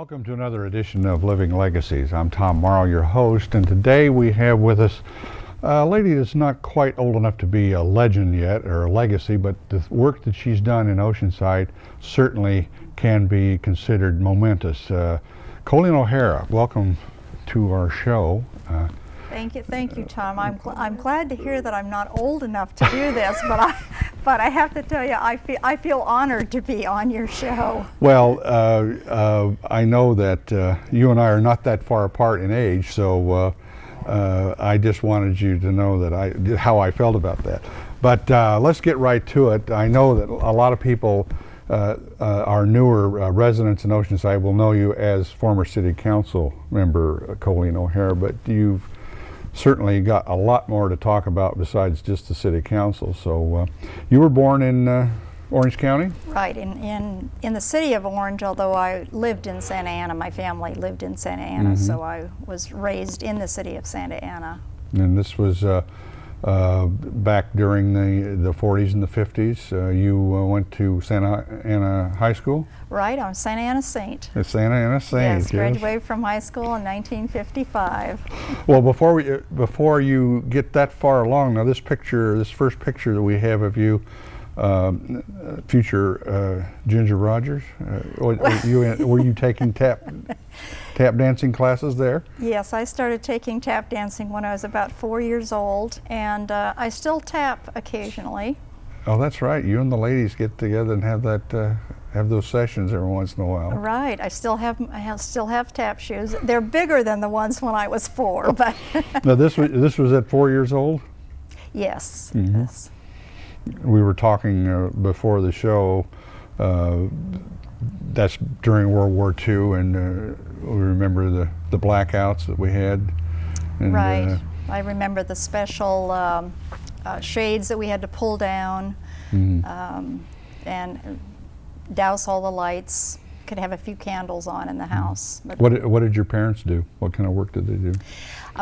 Welcome to another edition of Living Legacies. I'm Tom Morrow, your host, and today we have with us a lady that's not quite old enough to be a legend yet, or a legacy, but the work that she's done in Oceanside certainly can be considered momentous. Colleen O'Hara, welcome to our show. Thank you, Tom. I'm glad to hear that I'm not old enough to do this, but I have to tell you, I feel honored to be on your show. Well, I know that you and I are not that far apart in age, so I just wanted you to know that how I felt about that. But let's get right to it. I know that a lot of people, our newer residents in Oceanside, will know you as former City Council member Colleen O'Hara, but you've certainly got a lot more to talk about besides just the City Council. So you were born in Orange County? Right, in the city of Orange, although I lived in Santa Ana. My family lived in Santa Ana, so I was raised in the city of Santa Ana. And this was back during the 40s and the 50s. You went to Santa Ana High School? Right, I'm Santa Ana Saint. The Santa Ana Saint, yes. Graduated from high school in 1955. Well, before you get that far along, now this first picture that we have of you, future Ginger Rogers, were you taking tap dancing classes there? Yes, I started taking tap dancing when I was about 4 years old, and I still tap occasionally. Oh, that's right. You and the ladies get together and have those sessions every once in a while. Right. I still have tap shoes. They're bigger than the ones when I was 4, but. Now this was at 4 years old? Yes. Mm-hmm. Yes. We were talking before the show. That's during World War II, and we remember the blackouts that we had. And, right. I remember the special shades that we had to pull down and douse all the lights. Could have a few candles on in the house. But what did your parents do? What kind of work did they do?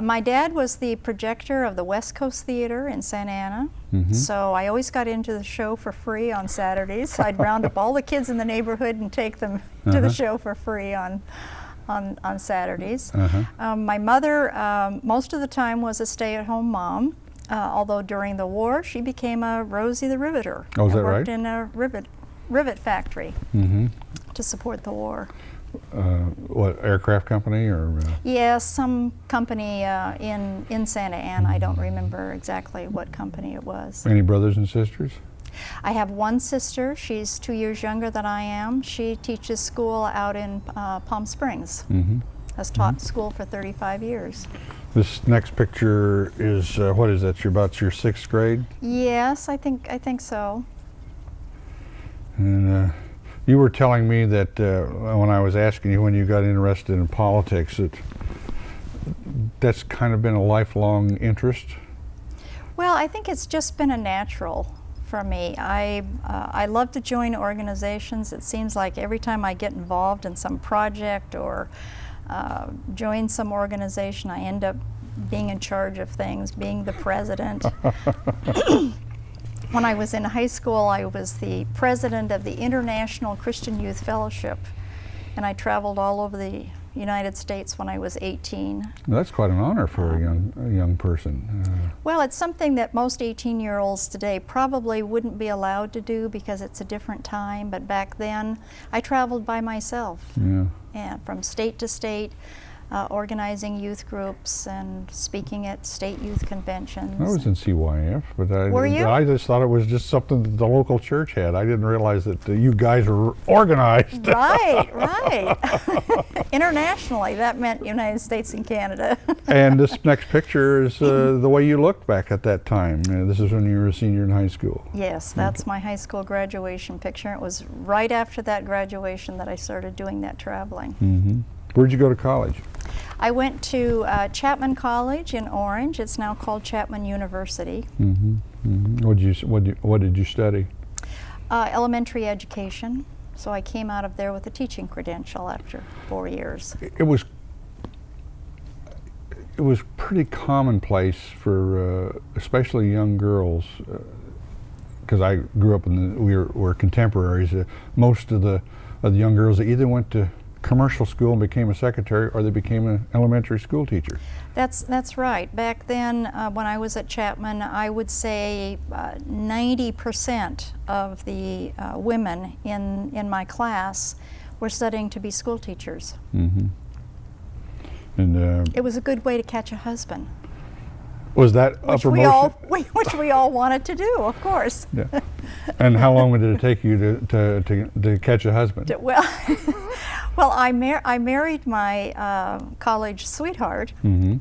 My dad was the projector of the West Coast Theater in Santa Ana, so I always got into the show for free on Saturdays. I'd round up all the kids in the neighborhood and take them to the show for free on Saturdays. My mother, most of the time, was a stay-at-home mom, although during the war she became a Rosie the Riveter. Oh, is that right? Worked right? in a rivet factory to support the war. What, aircraft company or? Yes, some company in Santa Ana. I don't remember exactly what company it was. Any brothers and sisters? I have one sister. She's 2 years younger than I am. She teaches school out in Palm Springs. Has taught school for 35 years. This next picture is, what is that? You're about your 6th grade? Yes, I think so. And you were telling me that when I was asking you when you got interested in politics, that's kind of been a lifelong interest? Well, I think it's just been a natural for me. I love to join organizations. It seems like every time I get involved in some project or join some organization, I end up being in charge of things, being the president. When I was in high school, I was the president of the International Christian Youth Fellowship, and I traveled all over the United States when I was 18. That's quite an honor for a young person. Well, it's something that most 18-year-olds today probably wouldn't be allowed to do because it's a different time, but back then I traveled by myself, and from state to state, organizing youth groups and speaking at state youth conventions. I was in CYF, but I just thought it was just something that the local church had. I didn't realize that you guys were organized. Right. Internationally, that meant United States and Canada. And this next picture is the way you looked back at that time. This is when you were a senior in high school. Yes, that's my high school graduation picture. It was right after that graduation that I started doing that traveling. Where'd you go to college? I went to Chapman College in Orange. It's now called Chapman University. What did you study? Elementary education. So I came out of there with a teaching credential after 4 years. It was pretty commonplace for especially young girls, because I grew up we were contemporaries. Most of the young girls either went to commercial school and became a secretary, or they became an elementary school teacher. That's right. Back then, when I was at Chapman, I would say 90% of the women in my class were studying to be school teachers. Mm-hmm. And it was a good way to catch a husband. Was that uppermost? Which we all wanted to do, of course. Yeah. And how long did it take you to catch a husband? Well, I married my college sweetheart. Mm-hmm.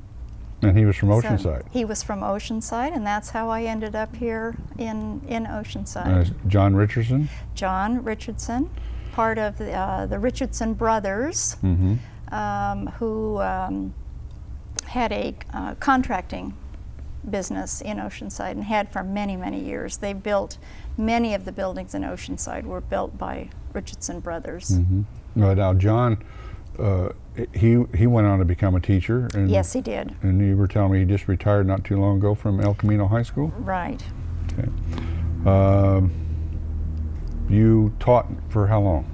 And he was from So Oceanside. he was from Oceanside, and that's how I ended up here in Oceanside. John Richardson? John Richardson, part of the Richardson brothers, Mm-hmm. who had a contracting business in Oceanside and had for many, many years. They built many of the buildings in Oceanside were built by Richardson brothers. Mm-hmm. Now John, he went on to become a teacher. And, yes, he did. And you were telling me he just retired not too long ago from El Camino High School? Right. Okay. You taught for how long?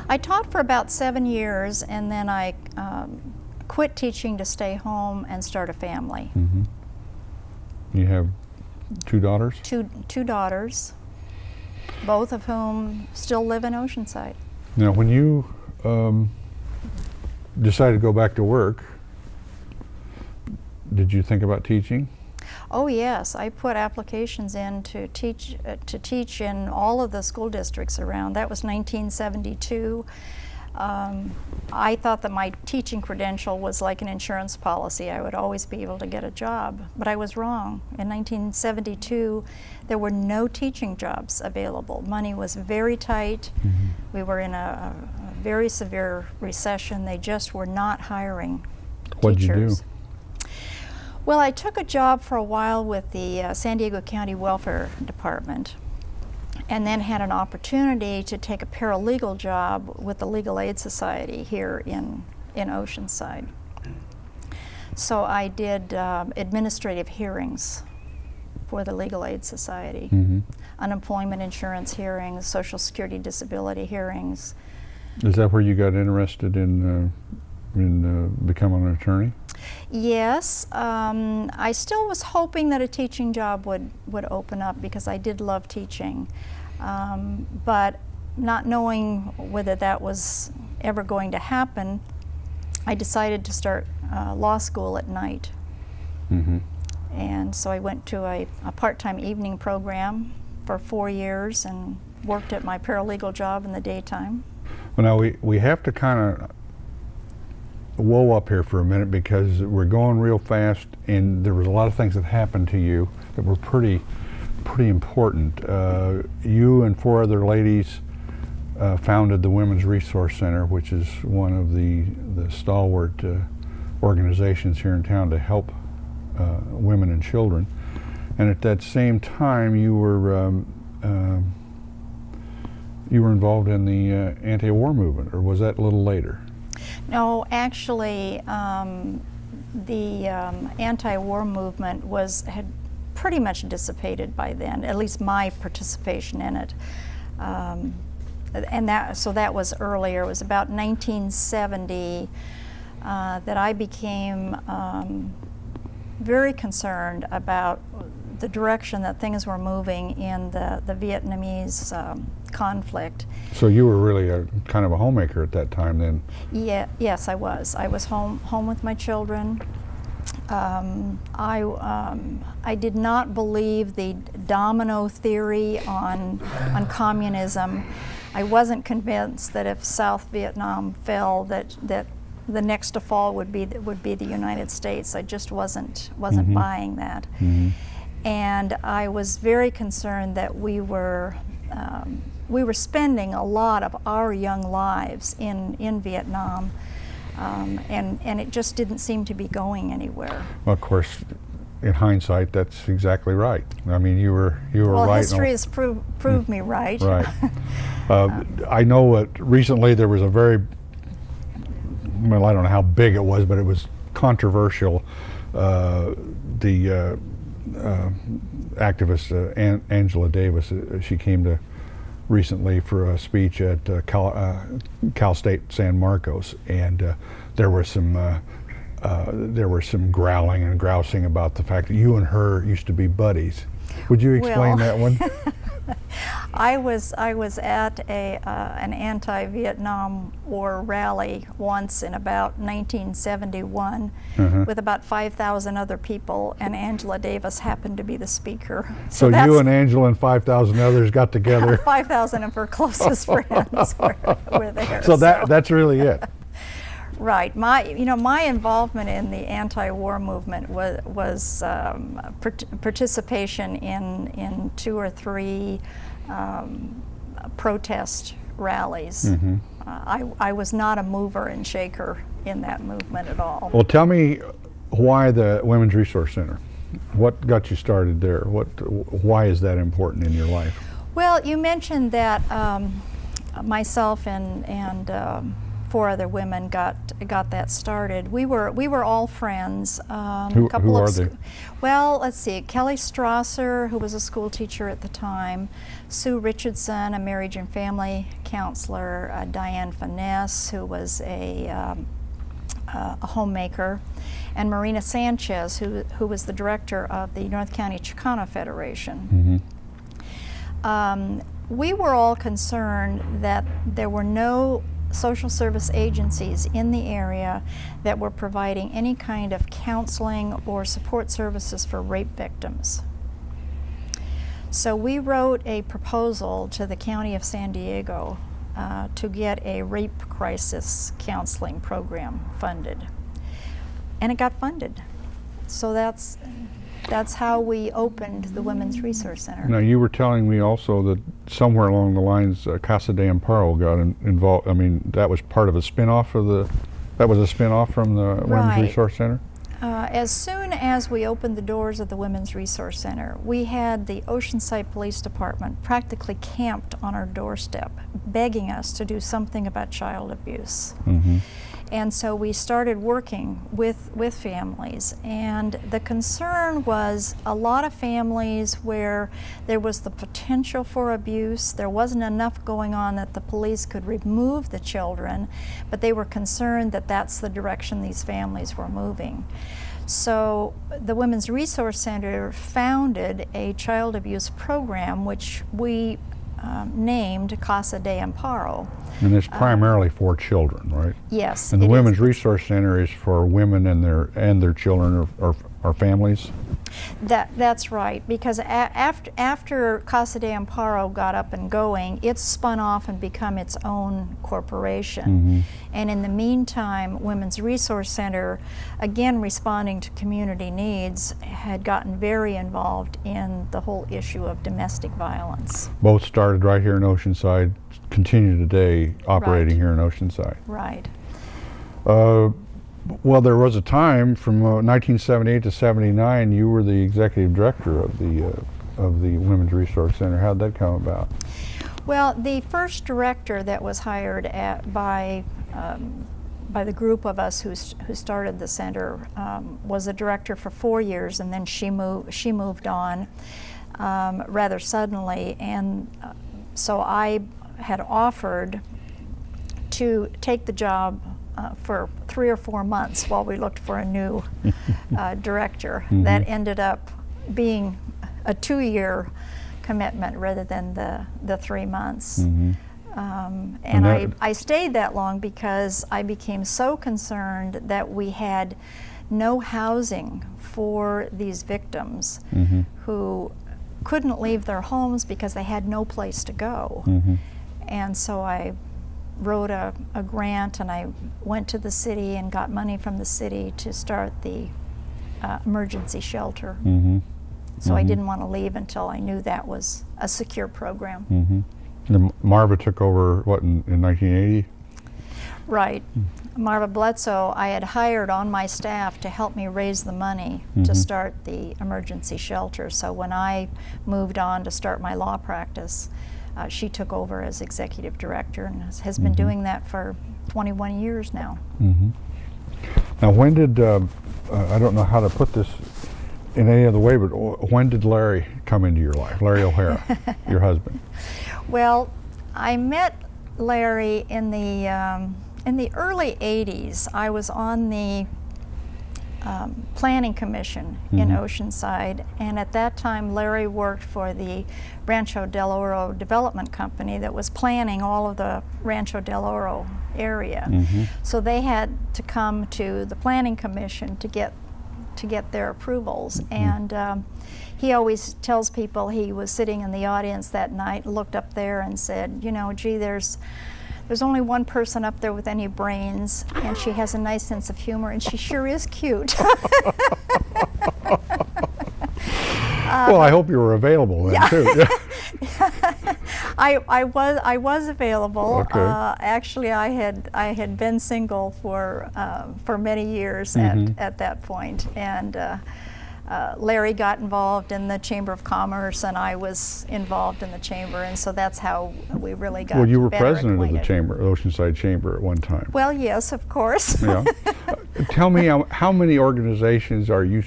I taught for about 7 years, and then I quit teaching to stay home and start a family. Mm-hmm. You have 2 daughters? Two daughters, both of whom still live in Oceanside. Now, when you decided to go back to work, did you think about teaching? Oh yes, I put applications in to teach in all of the school districts around. That was 1972. I thought that my teaching credential was like an insurance policy. I would always be able to get a job, but I was wrong. In 1972, there were no teaching jobs available. Money was very tight. Mm-hmm. We were in a very severe recession. They just were not hiring What'd teachers. you do? Well, I took a job for a while with the San Diego County Welfare Department, and then had an opportunity to take a paralegal job with the Legal Aid Society here in Oceanside. So I did administrative hearings for the Legal Aid Society, Mm-hmm. unemployment insurance hearings, Social Security disability hearings. Is that where you got interested in becoming an attorney? Yes, I still was hoping that a teaching job would open up because I did love teaching, but not knowing whether that was ever going to happen, I decided to start law school at night. Mm-hmm. And so I went to a part-time evening program for 4 years and worked at my paralegal job in the daytime. Well, now we have to kind of whoa up here for a minute because we're going real fast, and there was a lot of things that happened to you that were pretty important. You and 4 other ladies founded the Women's Resource Center, which is one of the stalwart organizations here in town to help women and children. And at that same time, you were involved in the anti-war movement, or was that a little later? No, actually, the anti-war movement had pretty much dissipated by then, at least my participation in it. And that was earlier. It was about 1970 that I became very concerned about the direction that things were moving in the Vietnamese conflict. So you were really kind of a homemaker at that time then? Yeah, yes, I was. I was home with my children. I did not believe the domino theory on communism. I wasn't convinced that if South Vietnam fell, that the next to fall would be the United States. I just wasn't Mm-hmm. buying that. Mm-hmm. And I was very concerned that we were spending a lot of our young lives in Vietnam, and it just didn't seem to be going anywhere. Well, of course, in hindsight, that's exactly right. I mean, you were Well, right. history has proved me right. Right. I know that recently there was a very, well, I don't know how big it was, but it was controversial. The activist Angela Davis, she came to recently for a speech at Cal State San Marcos, and there was some growling and grousing about the fact that you and her used to be buddies. Would you explain that one? I was at an anti-Vietnam War rally once in about 1971 with about 5,000 other people, and Angela Davis happened to be the speaker. So you and Angela and 5,000 others got together. 5,000 of her closest friends were there. So that's really it. Right. My involvement in the anti-war movement was participation in 2 or 3 protest rallies. I was not a mover and shaker in that movement at all. Well, tell me why the Women's Resource Center? What got you started there? Why is that important in your life? Well, you mentioned that myself and 4 other women got that started. We were all friends. Who are they? Well, let's see. Kelly Strasser, who was a school teacher at the time, Sue Richardson, a marriage and family counselor, Diane Finesse, who was a homemaker, and Marina Sanchez, who was the director of the North County Chicano Federation. We were all concerned that there were no social service agencies in the area that were providing any kind of counseling or support services for rape victims. So we wrote a proposal to the County of San Diego to get a rape crisis counseling program funded. And it got funded. So that's how we opened the Women's Resource Center. Now, you were telling me also that somewhere along the lines, Casa de Amparo got involved. I mean, that was part of a spin-off of that was a spin-off from the Women's Resource Center? As soon as we opened the doors of the Women's Resource Center, we had the Oceanside Police Department practically camped on our doorstep, begging us to do something about child abuse. And so we started working with families, and the concern was a lot of families where there was the potential for abuse. There wasn't enough going on that the police could remove the children, but they were concerned that that's the direction these families were moving. So the Women's Resource Center founded a child abuse program, which we named Casa de Amparo. And it's primarily for children, right? Yes. And the Women's Resource Center is for women and their children or families? That's right, because after Casa de Amparo got up and going, it's spun off and become its own corporation. And in the meantime, Women's Resource Center, again responding to community needs, had gotten very involved in the whole issue of domestic violence. Both started right here in Oceanside, continue today operating here in Oceanside. Right. Well, there was a time from 1978 to 79 you were the executive director of the Women's Resource Center. How did that come about? Well, the first director that was hired by the group of us who started the center was a director for 4 years, and then she moved on rather suddenly, and so I had offered to take the job for 3 or 4 months while we looked for a new director. That ended up being a 2-year commitment rather than the 3 months. And I stayed that long because I became so concerned that we had no housing for these victims who couldn't leave their homes because they had no place to go. And so I wrote a grant, and I went to the city and got money from the city to start the emergency shelter. So I didn't want to leave until I knew that was a secure program. And Marva took over, what, in 1980? Right. Marva Bledsoe, I had hired on my staff to help me raise the money to start the emergency shelter. So when I moved on to start my law practice, she took over as executive director and has been doing that for 21 years now. Now, when did, I don't know how to put this in any other way, but when did Larry come into your life, Larry O'Hara, your husband? Well, I met Larry in the early 80s. I was on the Planning Commission in Oceanside, and at that time Larry worked for the Rancho Del Oro Development Company that was planning all of the Rancho Del Oro area. So they had to come to the Planning Commission to get their approvals, and he always tells people he was sitting in the audience that night, looked up there and said, you know, gee, there's only one person up there with any brains, and she has a nice sense of humor, and she sure is cute. Well, I hope you were available then, too. I was available. Okay. Actually, I had been single for many years at that point, and Larry got involved in the Chamber of Commerce, and I was involved in the chamber, and so that's how we really got. Well, you were better president acquainted. of the chamber, Oceanside Chamber, at one time. Well, yes, of course. Yeah. Tell me, how many organizations are you?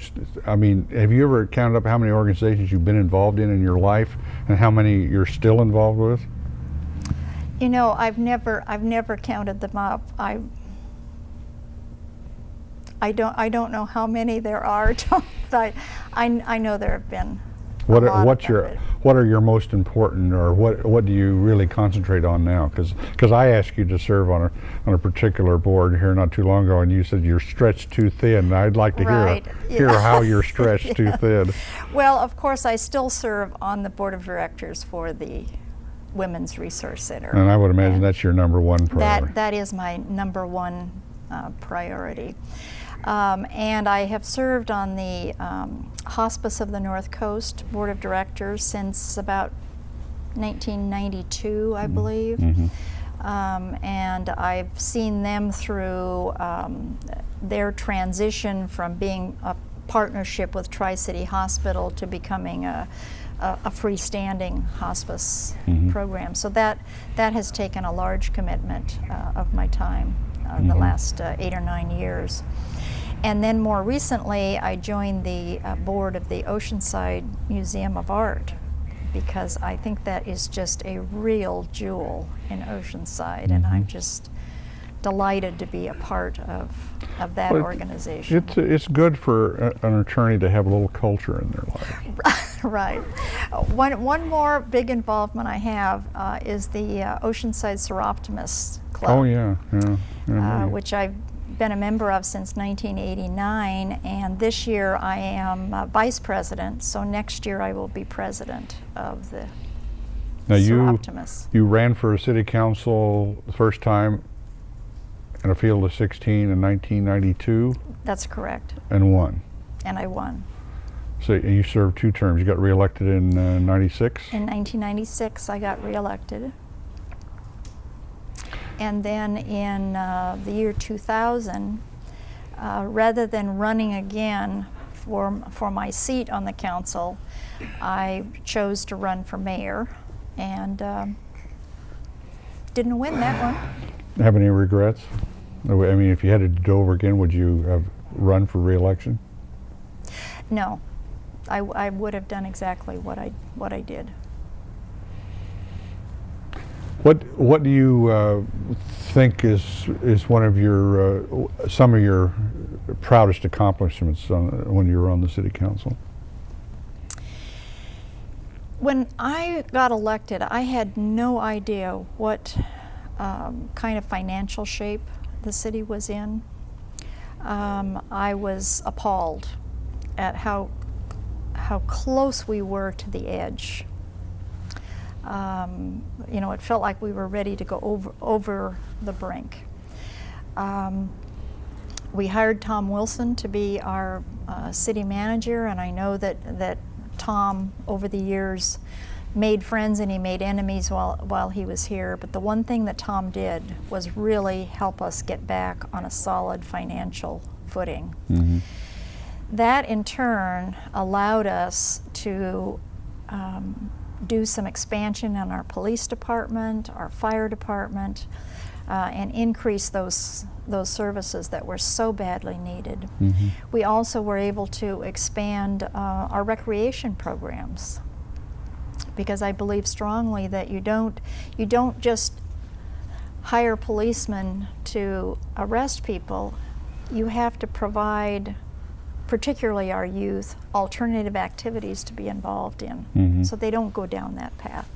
I mean, have you ever counted up how many organizations you've been involved in your life, and how many you're still involved with? You know, I've never counted them up. I don't know how many there are. I know there have been. What are your most important, or what do you really concentrate on now? Because I asked you to serve on a particular board here not too long ago, and you said you're stretched too thin. I'd like to hear how you're stretched too thin. Well, of course, I still serve on the board of directors for the Women's Resource Center. And I would imagine that's your number one priority. That is my number one priority. And I have served on the Hospice of the North Coast Board of Directors since about 1992, I believe. And I've seen them through their transition from being a partnership with Tri-City Hospital to becoming a freestanding hospice program. So that has taken a large commitment of my time in the last 8 or 9 years. And then more recently, I joined the board of the Oceanside Museum of Art, because I think that is just a real jewel in Oceanside, and I'm just delighted to be a part of that organization. It's good for an attorney to have a little culture in their life. Right. One more big involvement I have is the Oceanside Seroptimists Club. Oh yeah. Which I've been a member of since 1989, and this year I am vice president, so next year I will be president of the Seroptimists. You ran for city council the first time in a field of 16 in 1992? That's correct. And won? And I won. So you served 2 terms. You got reelected in 96? In 1996 I got reelected. And then in the year 2000, rather than running again for my seat on the council, I chose to run for mayor, and didn't win that one. Have any regrets? I mean, if you had to do it over again, would you have run for re-election? No, I would have done exactly what I did. What do you think is one of your some of your proudest accomplishments when you were on the city council? When I got elected, I had no idea what kind of financial shape the city was in. I was appalled at how close we were to the edge. You know, it felt like we were ready to go over the brink. We hired Tom Wilson to be our city manager, and I know that Tom, over the years, made friends and he made enemies while he was here. But the one thing that Tom did was really help us get back on a solid financial footing. That, in turn, allowed us to do some expansion in our police department, our fire department, and increase those services that were so badly needed. We also were able to expand our recreation programs because I believe strongly that you don't just hire policemen to arrest people. You have to provide, particularly our youth, alternative activities to be involved in, so they don't go down that path.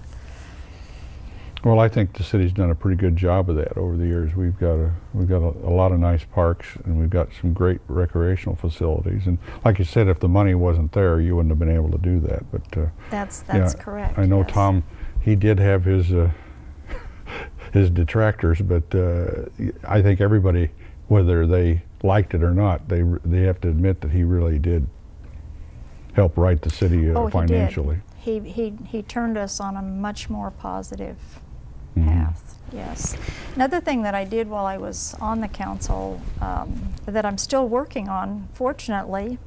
Well, I think the city's done a pretty good job of that over the years. We've got a lot of nice parks, and we've got some great recreational facilities. And like you said, if the money wasn't there, you wouldn't have been able to do that. But that's yeah, correct. I know yes. Tom, he did have his his detractors, but I think everybody, whether they liked it or not, they have to admit that he really did help right the city financially. He turned us on a much more positive path. Yes. Another thing that I did while I was on the council that I'm still working on, fortunately,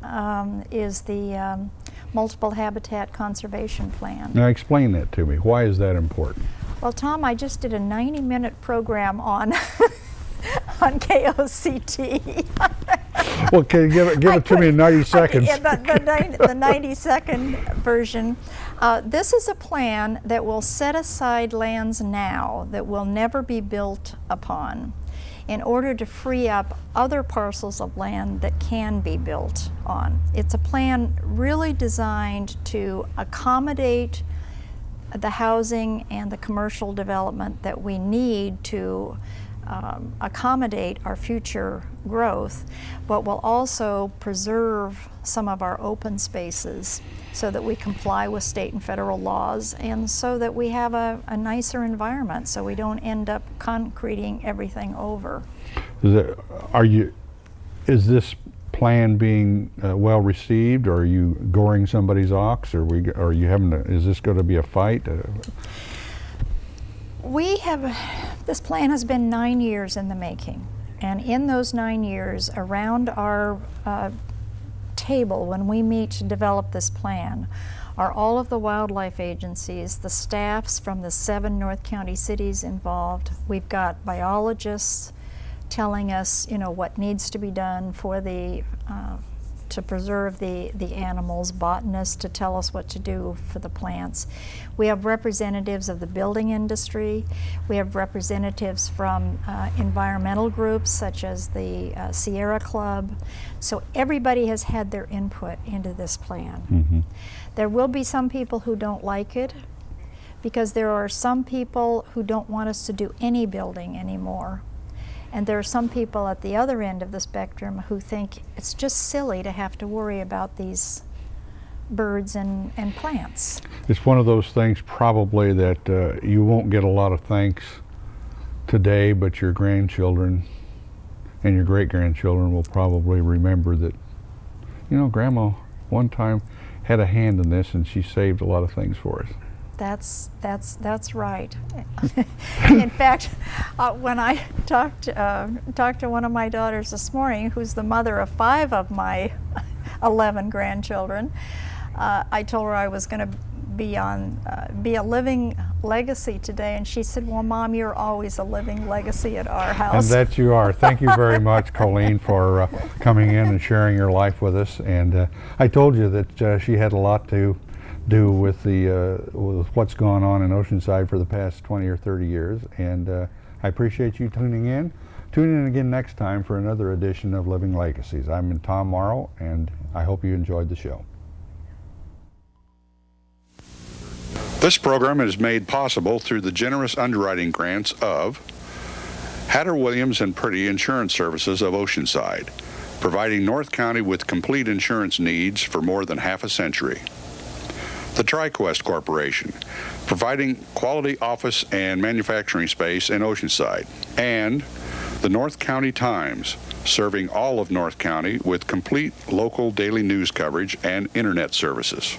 is the multiple habitat conservation plan. Now explain that to me. Why is that important? Well, Tom, I just did a 90-minute program on on KOCT. Well, can you give it to me in 90 seconds? The 90-second version. This is a plan that will set aside lands now that will never be built upon in order to free up other parcels of land that can be built on. It's a plan really designed to accommodate the housing and the commercial development that we need to accommodate our future growth, but will also preserve some of our open spaces so that we comply with state and federal laws, and so that we have a nicer environment, so we don't end up concreting everything over. Is this plan being well received, or are you goring somebody's ox, or are you having is this going to be a fight? This plan has been 9 years in the making, and in those 9 years, around our table when we meet to develop this plan are all of the wildlife agencies, the staffs from the 7 North County cities involved. We've got biologists telling us, what needs to be done for to preserve the animals, botanists to tell us what to do for the plants. We have representatives of the building industry. We have representatives from environmental groups such as the Sierra Club. So everybody has had their input into this plan. There will be some people who don't like it, because there are some people who don't want us to do any building anymore. And there are some people at the other end of the spectrum who think it's just silly to have to worry about these birds and plants. It's one of those things probably that you won't get a lot of thanks today, but your grandchildren and your great-grandchildren will probably remember that, Grandma one time had a hand in this and she saved a lot of things for us. That's right. In fact, when I talked to one of my daughters this morning, who's the mother of 5 of my 11 grandchildren, I told her I was going to be a living legacy today, and she said, "Well, Mom, you're always a living legacy at our house." And that you are. Thank you very much, Colleen, for coming in and sharing your life with us. And I told you that she had a lot to do with with what's gone on in Oceanside for the past 20 or 30 years, and I appreciate you tuning in. Tune in again next time for another edition of Living Legacies. I'm Tom Morrow, and I hope you enjoyed the show. This program is made possible through the generous underwriting grants of Hatter, Williams & Purdy Insurance Services of Oceanside, providing North County with complete insurance needs for more than half a century. The TriQuest Corporation, providing quality office and manufacturing space in Oceanside. And the North County Times, serving all of North County with complete local daily news coverage and internet services.